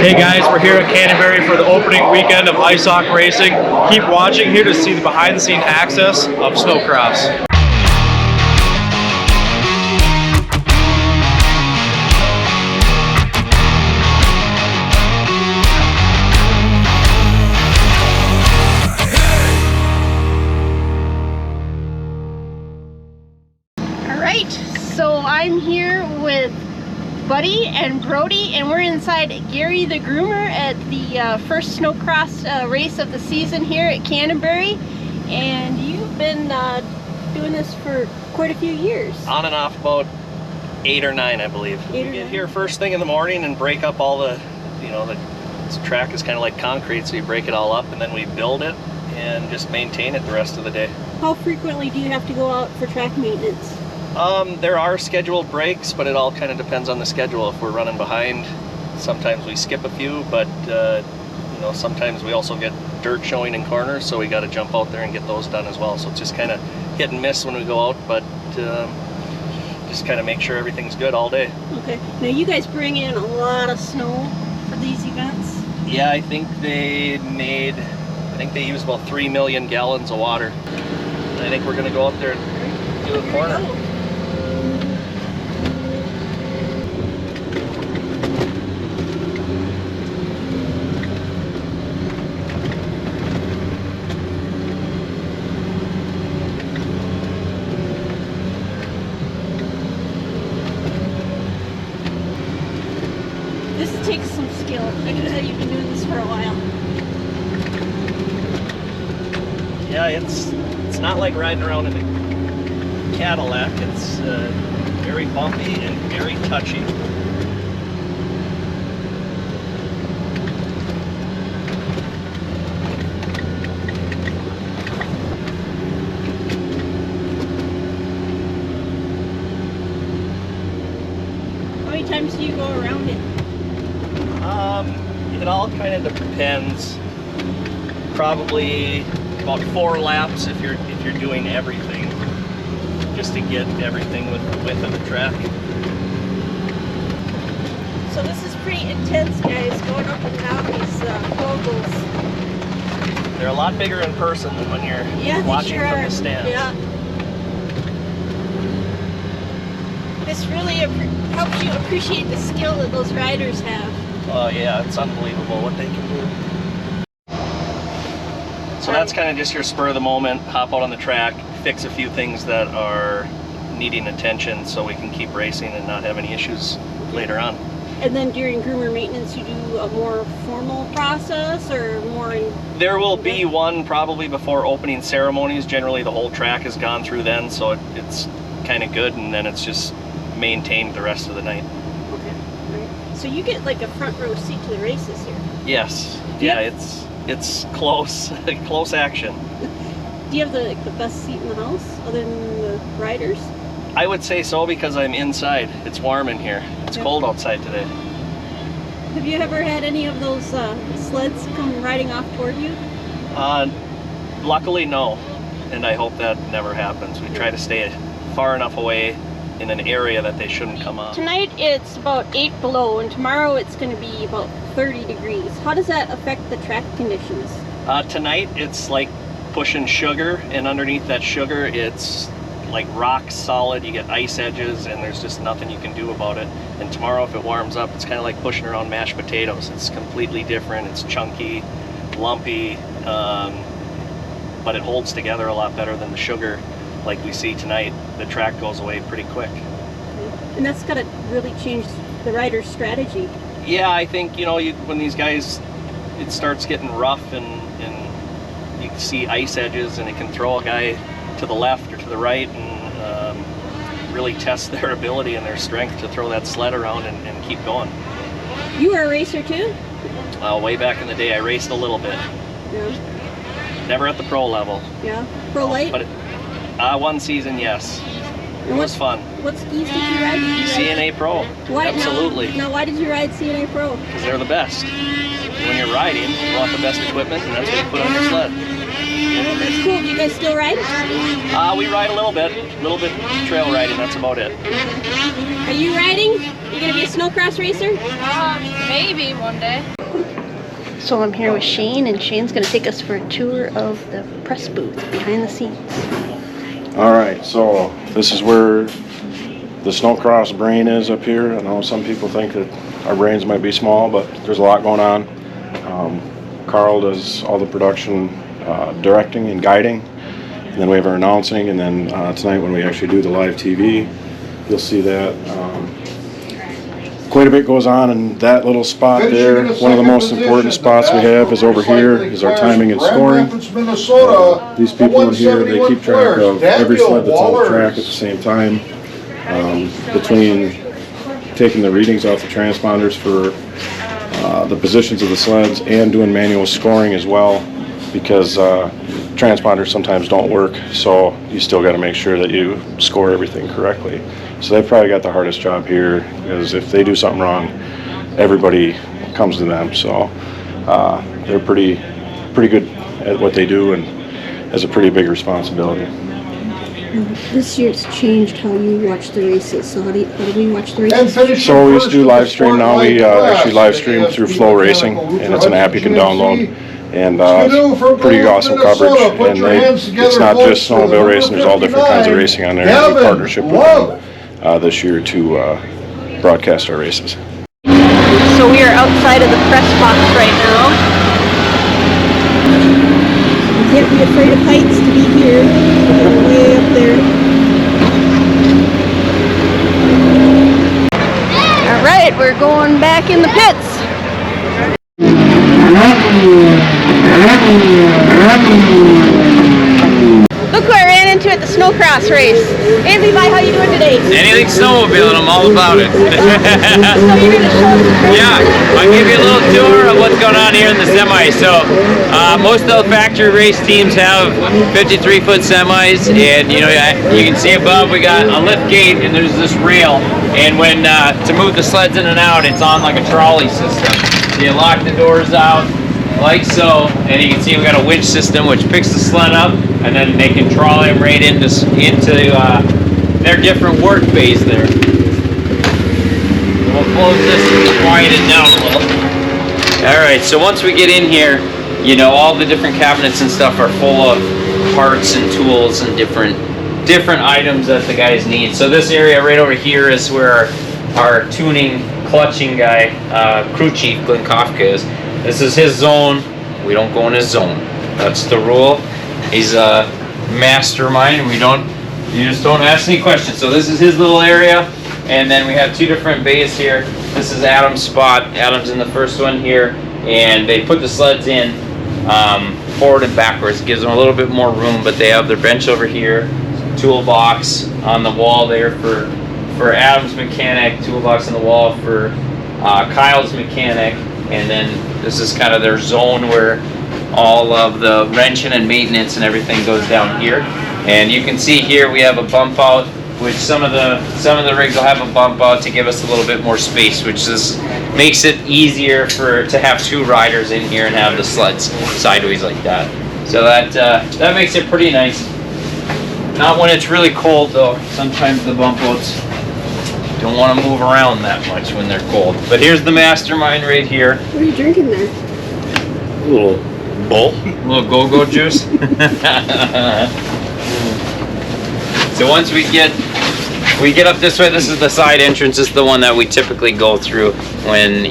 Hey guys, we're here at Canterbury for the opening weekend of ISOC racing. Keep watching here to see the behind-the-scene access of Snowcross. Alright, so I'm here with Buddy and Brody, and we're inside Gary the Groomer at the first Snowcross race of the season here at Canterbury. And you've been doing this for quite a few years. On and off about 8 or 9, I believe. We get here first thing in the morning and break up all the, the track is kind of like concrete, so you break it all up and then we build it and just maintain it the rest of the day. How frequently do you have to go out for track maintenance? There are scheduled breaks, but it all kind of depends on the schedule. If we're running behind, sometimes we skip a few, but sometimes we also get dirt showing in corners, so we got to jump out there and get those done as well. So it's just kind of hit and miss when we go out, but just kind of make sure everything's good all day. Okay. Now you guys bring in a lot of snow for these events? Yeah, I think they use about 3 million gallons of water. And I think we're going to go out there and do a corner. This takes some skill. I can tell you've been doing this for a while. Yeah, it's not like riding around in a Cadillac. It's very bumpy and very touchy. How many times do you go around it? It all kind of depends. Probably about 4 laps if you're doing everything, just to get everything with the width of the track. So this is pretty intense, guys, going up and down these moguls. They're a lot bigger in person than when you're watching from the stands. Yeah. This really helps you appreciate the skill that those riders have. Oh yeah, it's unbelievable what they can do. So that's kind of just your spur of the moment, hop out on the track, fix a few things that are needing attention so we can keep racing and not have any issues later on. And then during groomer maintenance, you do a more formal process or more in... There will be one probably before opening ceremonies. Generally the whole track has gone through then, so it's kind of good, and then it's just maintained the rest of the night. Okay, right. So you get like a front row seat to the races here? Yes. Yeah, it's close, close action. Do you have the best seat in the house other than the riders? I would say so, because I'm inside. It's warm in here. It's cold outside today. Have you ever had any of those sleds come riding off toward you? Luckily, no. And I hope that never happens. We try to stay far enough away in an area that they shouldn't come on. Tonight it's about 8 below, and tomorrow it's going to be about 30 degrees. How does that affect the track conditions? Tonight it's like pushing sugar, and underneath that sugar it's like rock solid. You get ice edges and there's just nothing you can do about it. And tomorrow, if it warms up, it's kind of like pushing around mashed potatoes. It's completely different. It's chunky, lumpy, but it holds together a lot better than the sugar like we see tonight. The track goes away pretty quick. And that's got to really change the rider's strategy. Yeah, I think, when these guys, it starts getting rough and you can see ice edges, and it can throw a guy to the left or to the right, and really test their ability and their strength to throw that sled around and keep going. You were a racer too? Way back in the day, I raced a little bit. Yeah. Never at the pro level. Yeah. Pro light? But one season, yes. It was fun. What skis did you ride? C&A Pro. Why? Absolutely. Now, why did you ride C&A Pro? Because they're the best. When you're riding, you want the best equipment, and that's what you put on your sled. That's cool. Do you guys still ride? We ride a little bit trail riding. That's about it. Are you riding? You gonna be a snowcross racer? Maybe one day. So I'm here with Shane, and Shane's gonna take us for a tour of the press booth behind the scenes. All right, so this is where the Snowcross brain is up here. I know some people think that our brains might be small, but there's a lot going on. Carl does all the production directing and guiding, and then we have our announcing, and then tonight when we actually do the live TV, you'll see that quite a bit goes on in that little spot there. One of the most important spots we have is over here, is our timing and scoring. These people in here, they keep track of every sled that's on the track at the same time, between taking the readings off the transponders for the positions of the sleds and doing manual scoring as well, because transponders sometimes don't work, so you still got to make sure that you score everything correctly. So they've probably got the hardest job here, because if they do something wrong, everybody comes to them. So they're pretty good at what they do, and has a pretty big responsibility. This year's changed how you watch the races. So how do we watch the races? So we used to do live stream. Now we actually live stream through Flow Racing, and it's an app you can download. And pretty awesome coverage. And it's not just snowmobile racing. There's all different kinds of racing on there. We have a partnership with them this year to broadcast our races. So we are outside of the press box right now. You can't be afraid of heights to be here. We're way up there. All right, we're going back in the pits. Look who I ran into at the Snowcross race. Hey Levi, how you doing today? Anything snowmobiling, I'm all about it. So you're gonna show us? Yeah, I'll give you a little tour of what's going on here in the semi. So most of the factory race teams have 53-foot semis, and you can see above we got a lift gate and there's this rail, and when to move the sleds in and out, it's on like a trolley system. So you lock the doors out like so, and you can see we got a winch system which picks the sled up, and then they can trolley them right into their different work bays there. We'll close this and quiet it down a little. Alright, so once we get in here, all the different cabinets and stuff are full of parts and tools and different items that the guys need. So this area right over here is where our tuning, clutching guy, crew chief Glenn Kafka is. This is his zone. We don't go in his zone. That's the rule. He's a mastermind, and you just don't ask any questions. So this is his little area, and then we have two different bays here. This is Adam's spot. Adam's in the first one here, and they put the sleds in forward and backwards. It gives them a little bit more room, but they have their bench over here, toolbox on the wall there for Adam's mechanic, toolbox on the wall for Kyle's mechanic, and then this is kind of their zone where all of the wrenching and maintenance and everything goes down here. And you can see here we have a bump out, which some of the rigs will have a bump out to give us a little bit more space, which makes it easier to have two riders in here and have the sleds sideways like that. So that makes it pretty nice. Not when it's really cold though. Sometimes the bump outs don't want to move around that much when they're cold. But here's the mastermind right here. What are you drinking there? A little bowl, a little go-go juice. So once we get up this way, this is the side entrance. This is the one that we typically go through when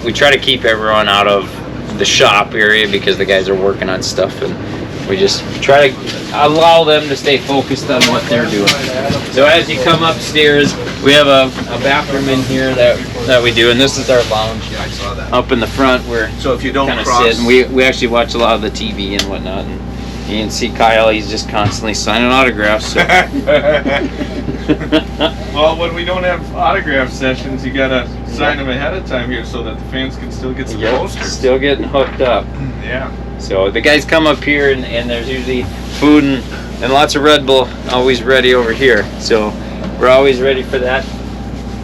we try to keep everyone out of the shop area because the guys are working on stuff, and we just try to allow them to stay focused on what they're doing. So as you come upstairs, we have a bathroom in here that we do, and this is our lounge. Yeah, I saw that. Up in the front where so if you don't kind of cross, sit, and we actually watch a lot of the TV and whatnot. And you can see Kyle; he's just constantly signing autographs. So. Well, when we don't have autograph sessions, you gotta sign them ahead of time here so that the fans can still get some posters. Still getting hooked up. Yeah. So the guys come up here, and there's usually food and lots of Red Bull always ready over here. So we're always ready for that.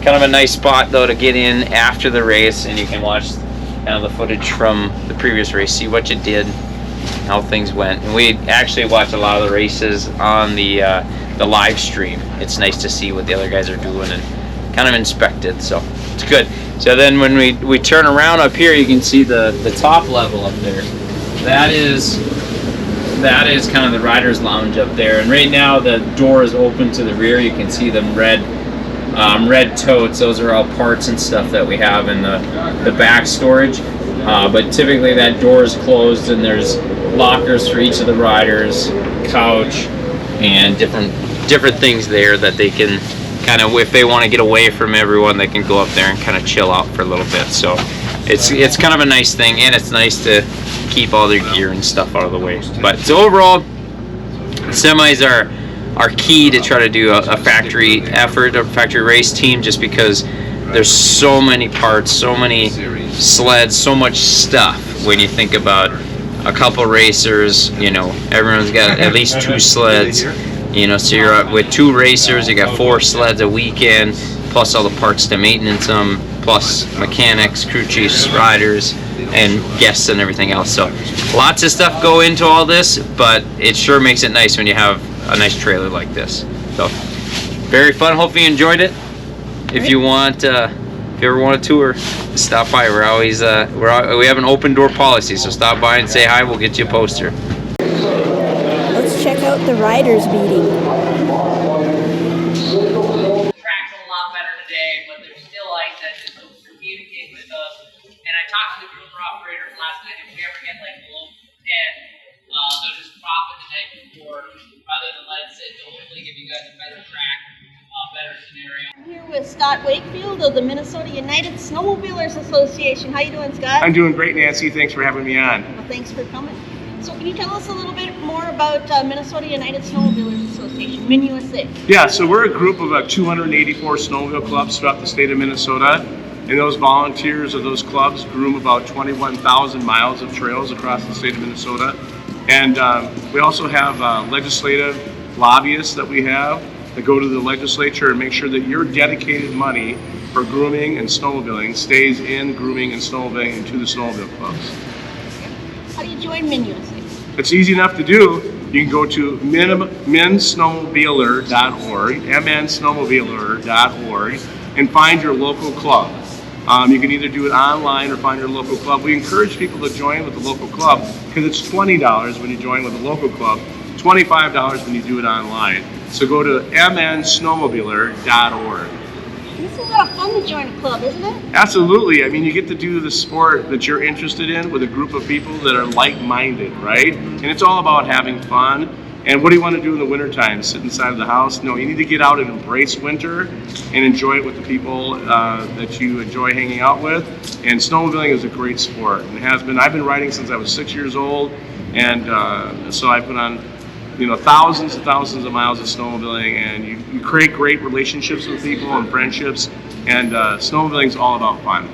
Kind of a nice spot though to get in after the race, and you can watch kind of the footage from the previous race, see what you did, how things went. And we actually watched a lot of the races on the live stream. It's nice to see what the other guys are doing and kind of inspect it, so it's good. So then when we turn around up here, you can see the top level up there. That is kind of the rider's lounge up there, and right now the door is open to the rear. You can see them red totes. Those are all parts and stuff that we have in the back storage, but typically that door is closed and there's lockers for each of the riders, couch, and different things there that they can kind of, if they want to get away from everyone, they can go up there and kind of chill out for a little bit. So it's kind of a nice thing, and it's nice to keep all their gear and stuff out of the way. But so overall, semis are key to try to do a factory effort, a factory race team, just because there's so many parts, so many sleds, so much stuff. When you think about a couple racers, you know, everyone's got at least 2 sleds. You know, so you're up with 2 racers, you got 4 sleds a weekend, plus all the parts to maintenance them, plus mechanics, crew chiefs, riders, and guests and everything else. So lots of stuff go into all this, but it sure makes it nice when you have a nice trailer like this. So very fun. Hopefully you enjoyed it. If you want, if you ever want a tour, stop by. We're always we have an open door policy, so stop by and say hi. We'll get you a poster. Let's check out the riders meeting. The track's a lot better today, but there's still ice edges, so communicate with us. And I talked to the groomer operators last night. If we ever get like below 10, they'll just drop it the night before rather than let it sit. They'll hopefully give you guys a better track, better scenario. I'm here with Scott Wakefield of the Minnesota United Snowmobilers Association. How you doing, Scott? I'm doing great, Nancy. Thanks for having me on. Well, thanks for coming. So can you tell us a little bit more about Minnesota United Snowmobilers Association, MnUSA? Yeah, so we're a group of 284 snowmobile clubs throughout the state of Minnesota, and those volunteers of those clubs groom about 21,000 miles of trails across the state of Minnesota. And we also have legislative lobbyists that we have that go to the legislature and make sure that your dedicated money for grooming and snowmobiling stays in grooming and snowmobiling and to the snowmobile clubs. How do you join MnUSA? It's easy enough to do. You can go to mnsnowmobiler.org, mnsnowmobiler.org, and find your local club. You can either do it online or find your local club. We encourage people to join with the local club because it's $20 when you join with a local club, $25 when you do it online. So go to mnsnowmobiler.org. This is a lot of fun to join a club, isn't it? Absolutely. I mean, you get to do the sport that you're interested in with a group of people that are like-minded, right? And it's all about having fun. And what do you want to do in the wintertime? Sit inside of the house? No, you need to get out and embrace winter and enjoy it with the people that you enjoy hanging out with. And snowmobiling is a great sport, and it has been. I've been riding since I was 6 years old, and so I put on, you know, thousands and thousands of miles of snowmobiling, and you create great relationships with people and friendships, and snowmobiling is all about fun.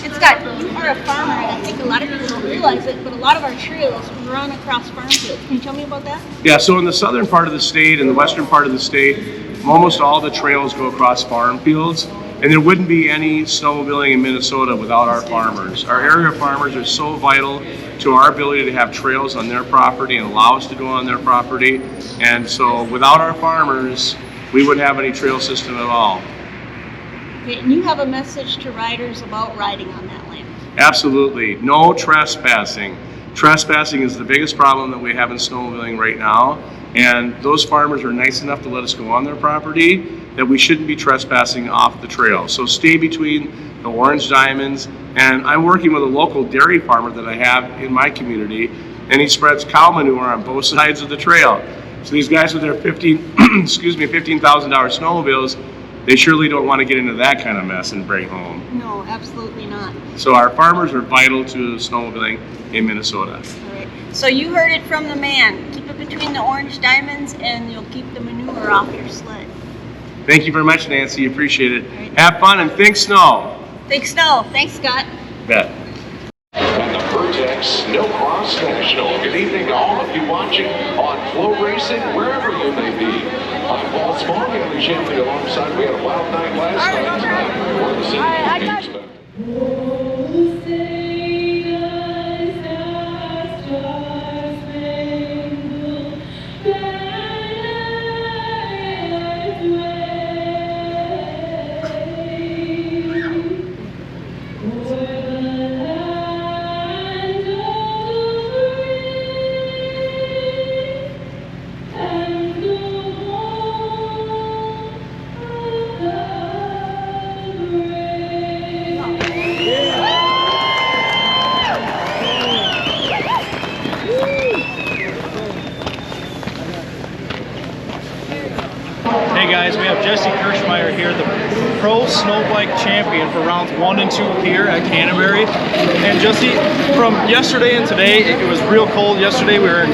And Scott, you are a farmer, and I think a lot of people don't realize it, but a lot of our trails run across farm fields. Can you tell me about that? Yeah, so in the southern part of the state and the western part of the state, almost all the trails go across farm fields, and there wouldn't be any snowmobiling in Minnesota without our farmers. Our area farmers are so vital to our ability to have trails on their property and allow us to go on their property. And so without our farmers, we wouldn't have any trail system at all. Okay, and you have a message to riders about riding on that land. Absolutely. No trespassing. Trespassing is the biggest problem that we have in snowmobiling right now. And those farmers are nice enough to let us go on their property that we shouldn't be trespassing off the trail. So stay between the orange diamonds. And I'm working with a local dairy farmer that I have in my community, and he spreads cow manure on both sides of the trail. So these guys with their $15,000 snowmobiles, they surely don't want to get into that kind of mess and bring home. No, absolutely not. So our farmers are vital to snowmobiling in Minnesota. All right. So you heard it from the man. Keep it between the orange diamonds and you'll keep the manure off your sled. Thank you very much, Nancy. Appreciate it. Right. Have fun and think snow. Think snow. Thanks, Scott. Bet. From the Pirtek Snocross National, good evening to all of you watching on Flow Racing, wherever you may be. I'm Paul Small, the champion alongside. We had a wild night last night. Tonight, we're the city of Jesse Kirchmeyer here, the Pro Snowbike Champion for rounds 1 and 2 here at Canterbury. And Jesse, from yesterday and today, it was real cold. Yesterday we were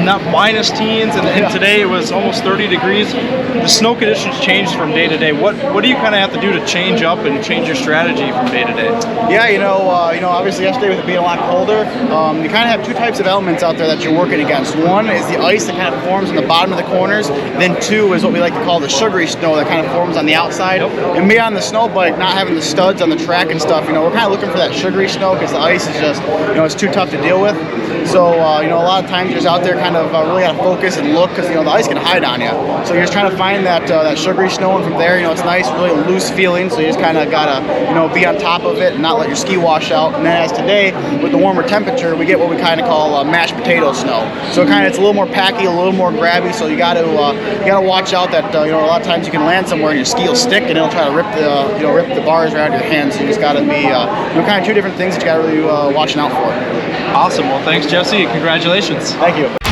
not minus teens, and today it was almost 30 degrees. The snow conditions changed from day to day. What do you kind of have to do to change up and change your strategy from day to day? Yeah, obviously yesterday with it being a lot colder, you kind of have two types of elements out there that you're working against. One is the ice that kind of forms in the bottom of the corners. Then two is what we like to call the sugary snow that kind of forms on the outside. And me on the snow bike, not having the studs on the track and stuff, we're kind of looking for that sugary snow because the ice is just, it's too tough to deal with. So, a lot of times you're just out there kind of really got to focus and look because, the ice can hide on you. So you're just trying to find that sugary snow, and from there, it's nice, really loose feeling. So you just kind of got to, be on top of it and not let your ski wash out. And then as today, with the warmer temperature, we get what we kind of call mashed potato snow. So it's a little more packy, a little more grabby. So you got to watch out that, a lot of times you can land somewhere and your ski will stick and it'll try to rip the bars around your hands. So you just got to be, kind of two different things that you got to really watching out for. Awesome. Well, thanks, Jesse, and congratulations. Thank you.